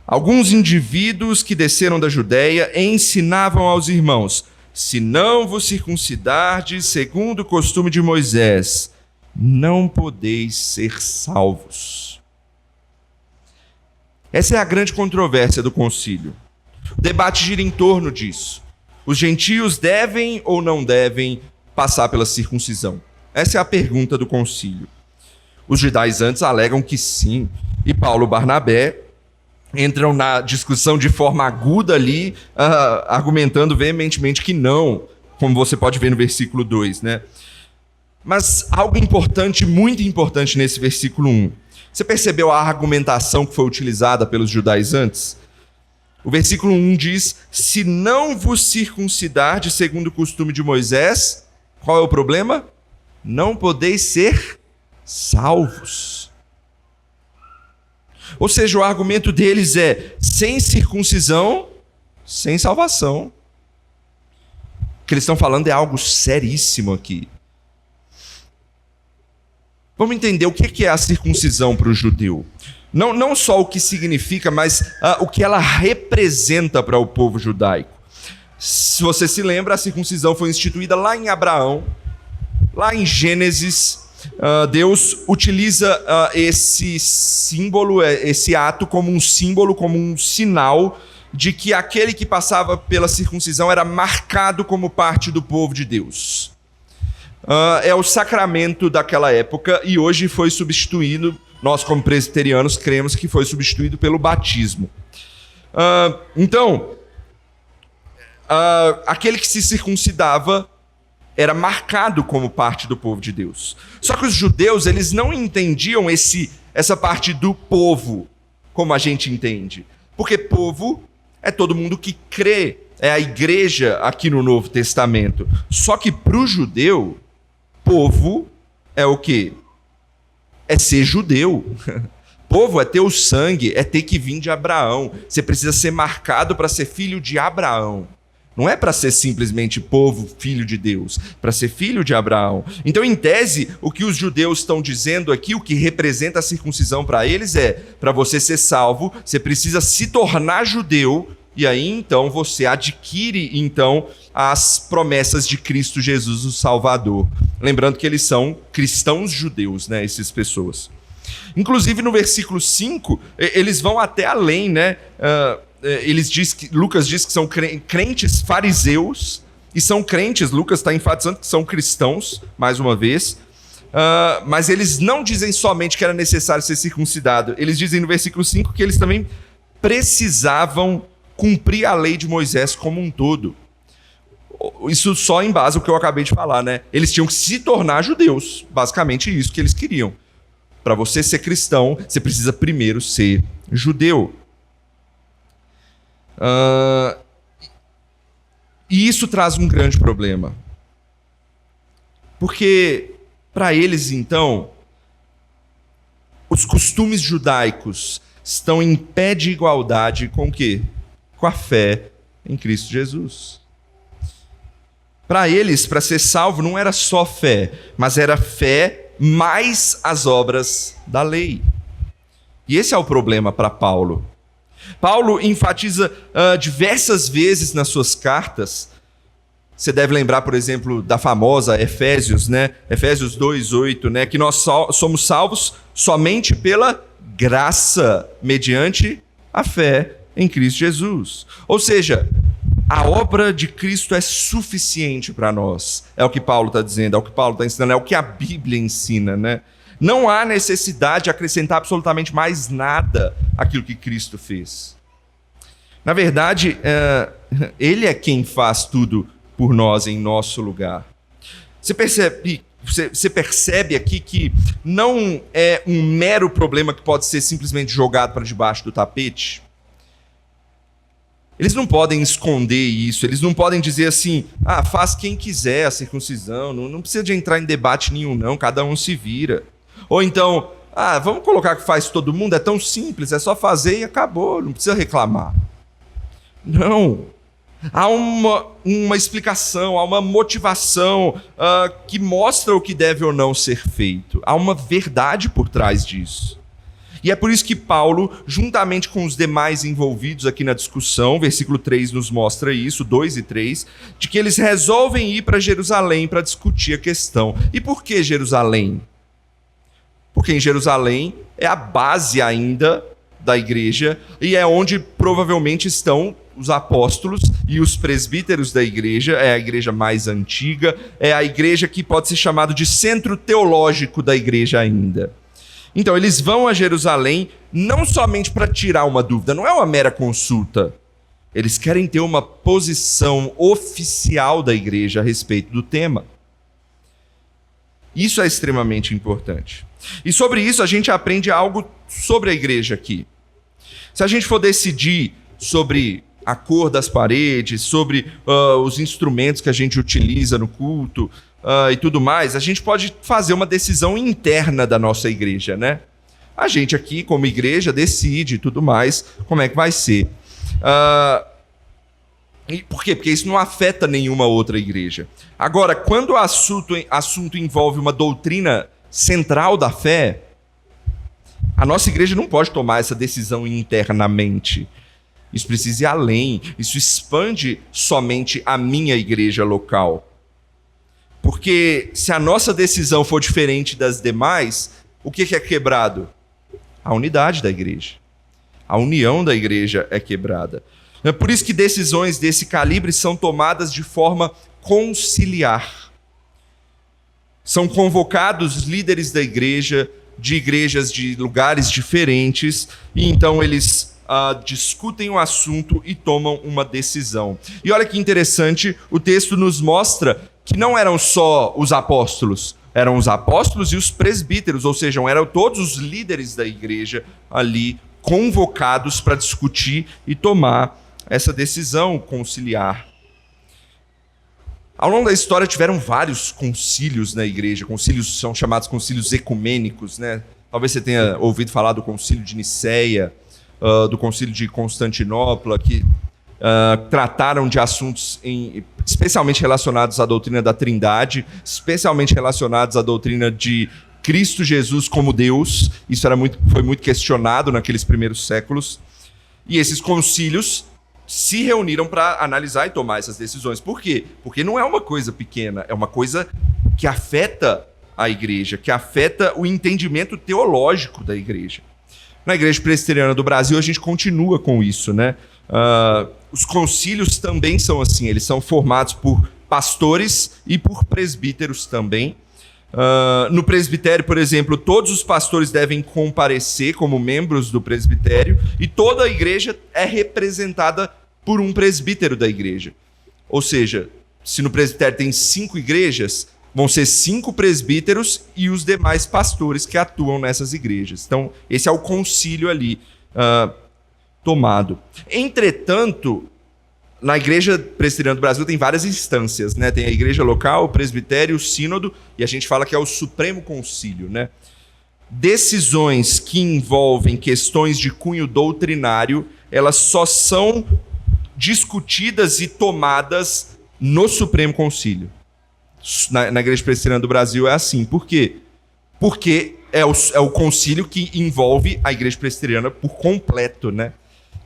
Alguns indivíduos que desceram da Judéia ensinavam aos irmãos: se não vos circuncidardes segundo o costume de Moisés, não podeis ser salvos. Essa é a grande controvérsia do concílio. O debate gira em torno disso. Os gentios devem ou não devem passar pela circuncisão? Essa é a pergunta do concílio. Os judaizantes alegam que sim, e Paulo e Barnabé entram na discussão de forma aguda ali, argumentando veementemente que não, como você pode ver no versículo 2, né? Mas algo importante, muito importante nesse versículo 1. Você percebeu a argumentação que foi utilizada pelos judaizantes? O versículo 1 diz: se não vos circuncidardes segundo o costume de Moisés, qual é o problema? Não podeis ser salvos. Ou seja, o argumento deles é: sem circuncisão, sem salvação. O que eles estão falando é algo seríssimo aqui. Vamos entender o que é a circuncisão para o judeu. Não só o que significa, mas o que ela representa para o povo judaico. Se você se lembra, a circuncisão foi instituída lá em Abraão, lá em Gênesis. Deus utiliza esse símbolo, esse ato como um símbolo, como um sinal de que aquele que passava pela circuncisão era marcado como parte do povo de Deus. É o sacramento daquela época e hoje foi substituído, nós como presbiterianos cremos que foi substituído pelo batismo. Então, aquele que se circuncidava era marcado como parte do povo de Deus. Só que os judeus, eles não entendiam essa parte do povo como a gente entende. Porque povo é todo mundo que crê, é a igreja aqui no Novo Testamento. Só que para o judeu, povo é o quê? É ser judeu. Povo é ter o sangue, é ter que vir de Abraão. Você precisa ser marcado para ser filho de Abraão. Não é para ser simplesmente povo, filho de Deus, para ser filho de Abraão. Então, em tese, o que os judeus estão dizendo aqui, o que representa a circuncisão para eles é: para você ser salvo, você precisa se tornar judeu, e aí então você adquire então as promessas de Cristo Jesus, o Salvador. Lembrando que eles são cristãos judeus, né, essas pessoas. Inclusive no versículo 5, eles vão até além, né? Lucas diz que são crentes fariseus, e são crentes, Lucas está enfatizando que são cristãos, mais uma vez, mas eles não dizem somente que era necessário ser circuncidado, eles dizem no versículo 5 que eles também precisavam cumprir a lei de Moisés como um todo. Isso só em base ao que eu acabei de falar, né? Eles tinham que se tornar judeus, basicamente isso que eles queriam. Para você ser cristão, você precisa primeiro ser judeu. E isso traz um grande problema. Porque, para eles, então, os costumes judaicos estão em pé de igualdade com o quê? Com a fé em Cristo Jesus. Para eles, para ser salvo, não era só fé, mas era fé mais as obras da lei. E esse é o problema para Paulo. Paulo enfatiza diversas vezes nas suas cartas. Você deve lembrar, por exemplo, da famosa Efésios, né? Efésios 2:8, né? Que nós somos salvos somente pela graça, mediante a fé em Cristo Jesus. Ou seja, a obra de Cristo é suficiente para nós. É o que Paulo está dizendo, é o que Paulo está ensinando, é o que a Bíblia ensina, né? Não há necessidade de acrescentar absolutamente mais nada àquilo que Cristo fez. Na verdade, Ele é quem faz tudo por nós em nosso lugar. Você percebe aqui que não é um mero problema que pode ser simplesmente jogado para debaixo do tapete? Eles não podem esconder isso, eles não podem dizer assim: faz quem quiser a circuncisão, não precisa de entrar em debate nenhum não, cada um se vira. Ou então, vamos colocar que faz todo mundo, é tão simples, é só fazer e acabou, não precisa reclamar. Não. Há uma explicação, há uma motivação que mostra o que deve ou não ser feito. Há uma verdade por trás disso. E é por isso que Paulo, juntamente com os demais envolvidos aqui na discussão, versículo 3 nos mostra isso, 2 e 3, de que eles resolvem ir para Jerusalém para discutir a questão. E por que Jerusalém? Porque em Jerusalém é a base ainda da igreja e é onde provavelmente estão os apóstolos e os presbíteros da igreja. É a igreja mais antiga, é a igreja que pode ser chamada de centro teológico da igreja ainda. Então eles vão a Jerusalém não somente para tirar uma dúvida, não é uma mera consulta. Eles querem ter uma posição oficial da igreja a respeito do tema. Isso é extremamente importante. E sobre isso a gente aprende algo sobre a igreja aqui. Se a gente for decidir sobre a cor das paredes, sobre os instrumentos que a gente utiliza no culto e tudo mais, a gente pode fazer uma decisão interna da nossa igreja, né? A gente aqui, como igreja, decide e tudo mais como é que vai ser. Por quê? Porque isso não afeta nenhuma outra igreja. Agora, quando o assunto envolve uma doutrina central da fé, a nossa igreja não pode tomar essa decisão internamente. Isso precisa ir além. Isso expande somente a minha igreja local. Porque se a nossa decisão for diferente das demais, o que é quebrado? A unidade da igreja. A união da igreja é quebrada. É por isso que decisões desse calibre são tomadas de forma conciliar. São convocados líderes da igreja, de igrejas de lugares diferentes, e então eles discutem o assunto e tomam uma decisão. E olha que interessante, o texto nos mostra que não eram só os apóstolos, eram os apóstolos e os presbíteros, ou seja, eram todos os líderes da igreja ali convocados para discutir e tomar essa decisão conciliar. Ao longo da história tiveram vários concílios na igreja. Concílios são chamados concílios ecumênicos, né? Talvez você tenha ouvido falar do concílio de Niceia, do concílio de Constantinopla, que trataram de assuntos especialmente relacionados à doutrina da Trindade, especialmente relacionados à doutrina de Cristo Jesus como Deus. Isso foi muito questionado naqueles primeiros séculos. E esses concílios se reuniram para analisar e tomar essas decisões. Por quê? Porque não é uma coisa pequena, é uma coisa que afeta a igreja, que afeta o entendimento teológico da igreja. Na Igreja Presbiteriana do Brasil, a gente continua com isso, né? Os concílios também são assim, eles são formados por pastores e por presbíteros também. No presbitério, por exemplo, todos os pastores devem comparecer como membros do presbitério e toda a igreja é representada por um presbítero da igreja. Ou seja, se no presbitério tem 5 igrejas, vão ser 5 presbíteros e os demais pastores que atuam nessas igrejas. Então, esse é o concílio ali tomado. Entretanto, na Igreja Presbiteriana do Brasil tem várias instâncias, né? Tem a igreja local, o presbitério, o sínodo, e a gente fala que é o Supremo Concílio, né? Decisões que envolvem questões de cunho doutrinário, elas só são discutidas e tomadas no Supremo Concílio. Na Igreja Presbiteriana do Brasil é assim. Por quê? Porque é o concílio que envolve a Igreja Presbiteriana por completo, né?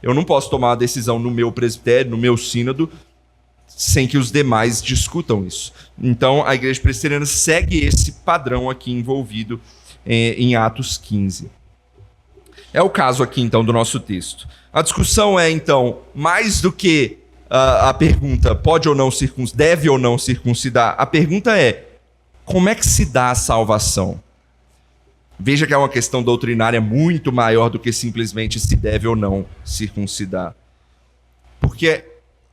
Eu não posso tomar uma decisão no meu presbitério, no meu sínodo, sem que os demais discutam isso. Então, a Igreja Presbiteriana segue esse padrão aqui envolvido em Atos 15. É o caso aqui, então, do nosso texto. A discussão é, então, mais do que a pergunta pode ou não circuncidar, deve ou não circuncidar. A pergunta é, como é que se dá a salvação? Veja que é uma questão doutrinária muito maior do que simplesmente se deve ou não circuncidar. Porque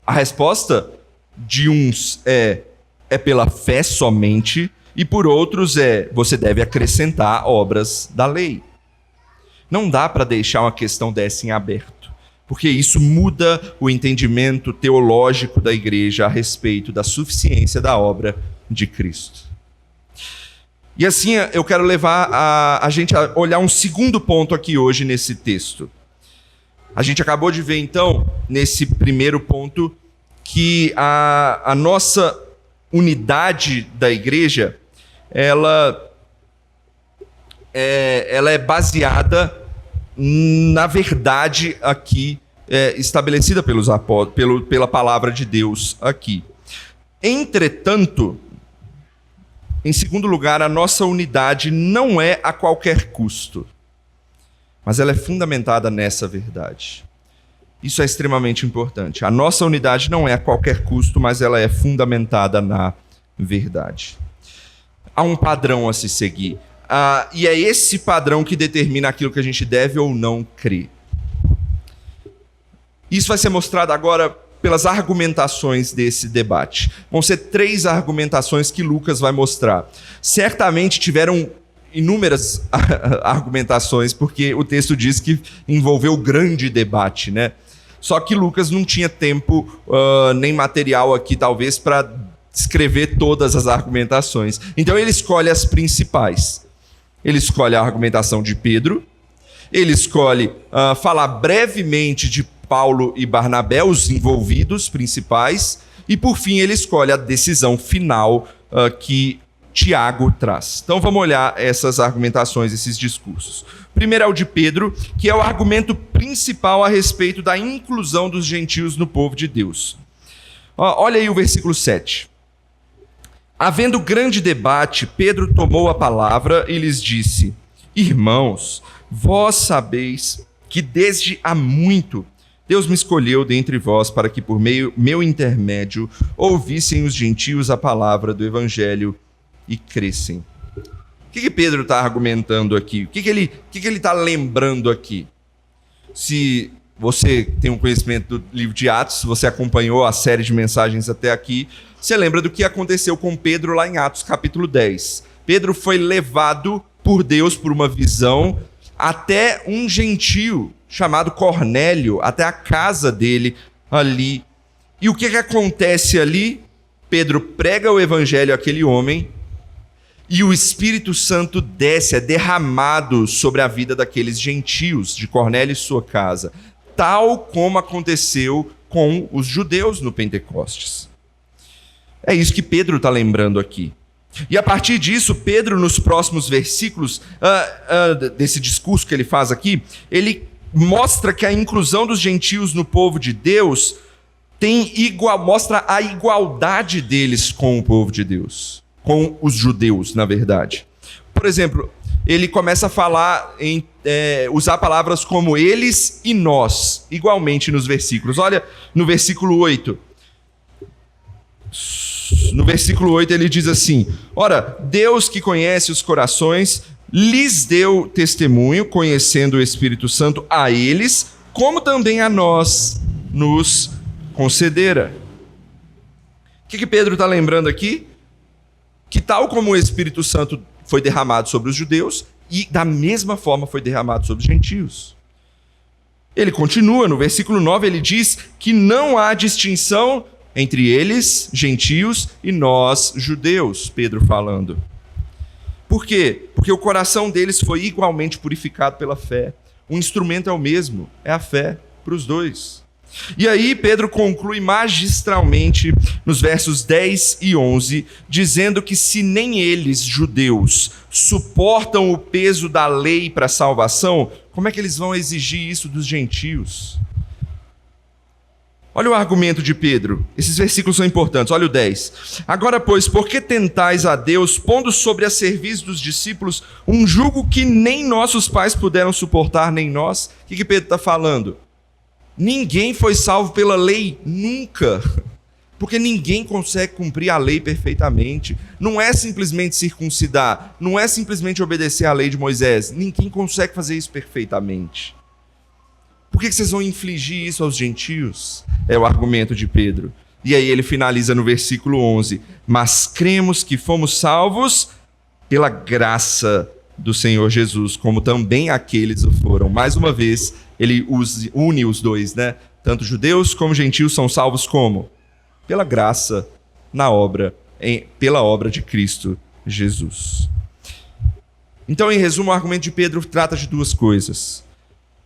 a resposta de uns é pela fé somente, e por outros você deve acrescentar obras da lei. Não dá para deixar uma questão dessa em aberto, porque isso muda o entendimento teológico da igreja a respeito da suficiência da obra de Cristo. E assim eu quero levar a gente a olhar um segundo ponto aqui hoje nesse texto. A gente acabou de ver, então, nesse primeiro ponto, que a nossa unidade da igreja, ela é baseada na verdade aqui estabelecida pelos apóstolos, pela palavra de Deus aqui. Entretanto, Em segundo lugar, a nossa unidade não é a qualquer custo, mas ela é fundamentada nessa verdade. Isso é extremamente importante. A nossa unidade não é a qualquer custo, mas ela é fundamentada na verdade. Há um padrão a se seguir. E é esse padrão que determina aquilo que a gente deve ou não crer. Isso vai ser mostrado agora pelas argumentações desse debate. Vão ser 3 argumentações que Lucas vai mostrar. Certamente tiveram inúmeras argumentações, porque o texto diz que envolveu grande debate, né? Só que Lucas não tinha tempo nem material aqui, talvez, para escrever todas as argumentações. Então ele escolhe as principais. Ele escolhe a argumentação de Pedro, ele escolhe falar brevemente de Paulo e Barnabé, os envolvidos principais, e por fim ele escolhe a decisão final que Tiago traz. Então vamos olhar essas argumentações, esses discursos. Primeiro é o de Pedro, que é o argumento principal a respeito da inclusão dos gentios no povo de Deus. Olha aí o versículo 7. Havendo grande debate, Pedro tomou a palavra e lhes disse: Irmãos, vós sabeis que desde há muito Deus me escolheu dentre vós para que por meu intermédio ouvissem os gentios a palavra do evangelho e crescem. O que Pedro está argumentando aqui? O que ele está lembrando aqui? Se você tem um conhecimento do livro de Atos, se você acompanhou a série de mensagens até aqui, você lembra do que aconteceu com Pedro lá em Atos capítulo 10. Pedro foi levado por Deus, por uma visão, até um gentio chamado Cornélio, até a casa dele ali. E o que acontece ali? Pedro prega o evangelho àquele homem e o Espírito Santo desce, é derramado sobre a vida daqueles gentios, de Cornélio e sua casa, tal como aconteceu com os judeus no Pentecostes. É isso que Pedro está lembrando aqui. E a partir disso, Pedro, nos próximos versículos desse discurso que ele faz aqui, ele mostra que a inclusão dos gentios no povo de Deus mostra a igualdade deles com o povo de Deus, com os judeus, na verdade. Por exemplo, ele começa a falar usar palavras como eles e nós, igualmente nos versículos. Olha, no versículo 8. No versículo 8 ele diz assim: Ora, Deus que conhece os corações lhes deu testemunho, conhecendo o Espírito Santo a eles, como também a nós nos concedera. O que Pedro está lembrando aqui? Que tal como o Espírito Santo foi derramado sobre os judeus, e da mesma forma foi derramado sobre os gentios. Ele continua, no versículo 9 ele diz que não há distinção entre eles, gentios, e nós, judeus, Pedro falando. Por quê? Porque o coração deles foi igualmente purificado pela fé. O instrumento é o mesmo, é a fé para os dois. E aí Pedro conclui magistralmente nos versos 10 e 11, dizendo que se nem eles, judeus, suportam o peso da lei para a salvação, como é que eles vão exigir isso dos gentios? Olha o argumento de Pedro. Esses versículos são importantes. Olha o 10. Agora, pois, por que tentais a Deus, pondo sobre a serviço dos discípulos um jugo que nem nossos pais puderam suportar, nem nós? O que Pedro está falando? Ninguém foi salvo pela lei, nunca. Porque ninguém consegue cumprir a lei perfeitamente. Não é simplesmente circuncidar, não é simplesmente obedecer à lei de Moisés. Ninguém consegue fazer isso perfeitamente. Por que vocês vão infligir isso aos gentios? É o argumento de Pedro. E aí ele finaliza no versículo 11. Mas cremos que fomos salvos pela graça do Senhor Jesus, como também aqueles o foram. Mais uma vez, ele une os dois, né? Tanto judeus como gentios são salvos como? Pela graça, pela obra de Cristo Jesus. Então, em resumo, o argumento de Pedro trata de duas coisas.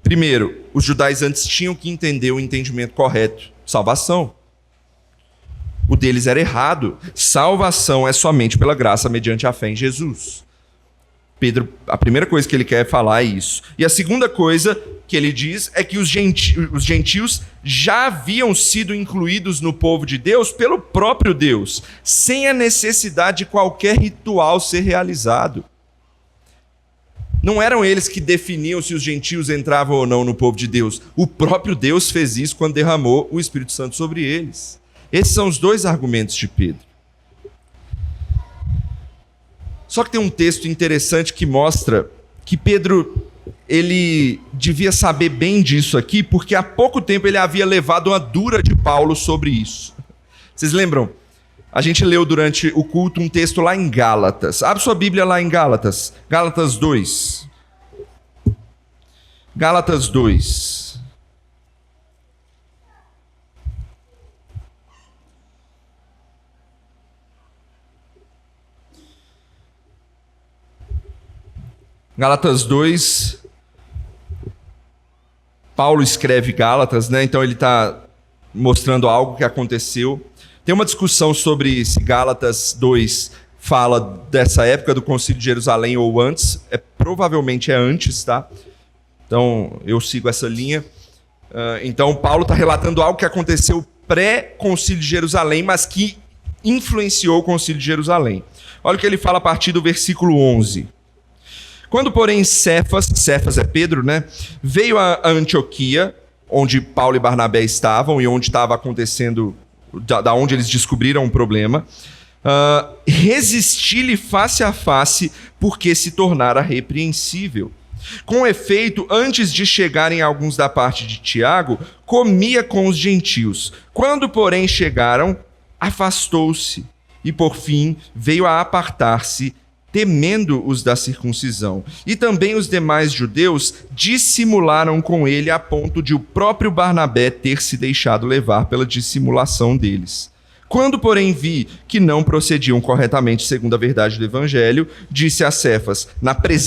Primeiro, os judaizantes tinham que entender o entendimento correto. Salvação. O deles era errado. Salvação é somente pela graça mediante a fé em Jesus. Pedro, a primeira coisa que ele quer falar é isso. E a segunda coisa, que ele diz é que os gentios já haviam sido incluídos no povo de Deus pelo próprio Deus, sem a necessidade de qualquer ritual ser realizado. Não eram eles que definiam se os gentios entravam ou não no povo de Deus. O próprio Deus fez isso quando derramou o Espírito Santo sobre eles. Esses são os dois argumentos de Pedro. Só que tem um texto interessante que mostra que Pedro, ele devia saber bem disso aqui, porque há pouco tempo ele havia levado uma dura de Paulo sobre isso. Vocês lembram? A gente leu durante o culto um texto lá em Gálatas. Abre sua Bíblia lá em Gálatas. Gálatas 2. Gálatas 2. Gálatas 2. Paulo escreve Gálatas, né? Então ele está mostrando algo que aconteceu. Tem uma discussão sobre se Gálatas 2 fala dessa época do Concílio de Jerusalém ou antes. Provavelmente é antes, tá? Então eu sigo essa linha. Então Paulo está relatando algo que aconteceu pré-Concílio de Jerusalém, mas que influenciou o Concílio de Jerusalém. Olha o que ele fala a partir do versículo 11. Quando, porém, Cefas é Pedro, né? Veio a Antioquia, onde Paulo e Barnabé estavam e onde estava acontecendo, da onde eles descobriram um problema, resisti-lhe face a face, porque se tornara repreensível. Com efeito, antes de chegarem alguns da parte de Tiago, comia com os gentios. Quando, porém, chegaram, afastou-se e, por fim, veio a apartar-se, temendo os da circuncisão. E também os demais judeus dissimularam com ele a ponto de o próprio Barnabé ter se deixado levar pela dissimulação deles. Quando, porém, vi que não procediam corretamente segundo a verdade do evangelho, disse a Cefas, na presença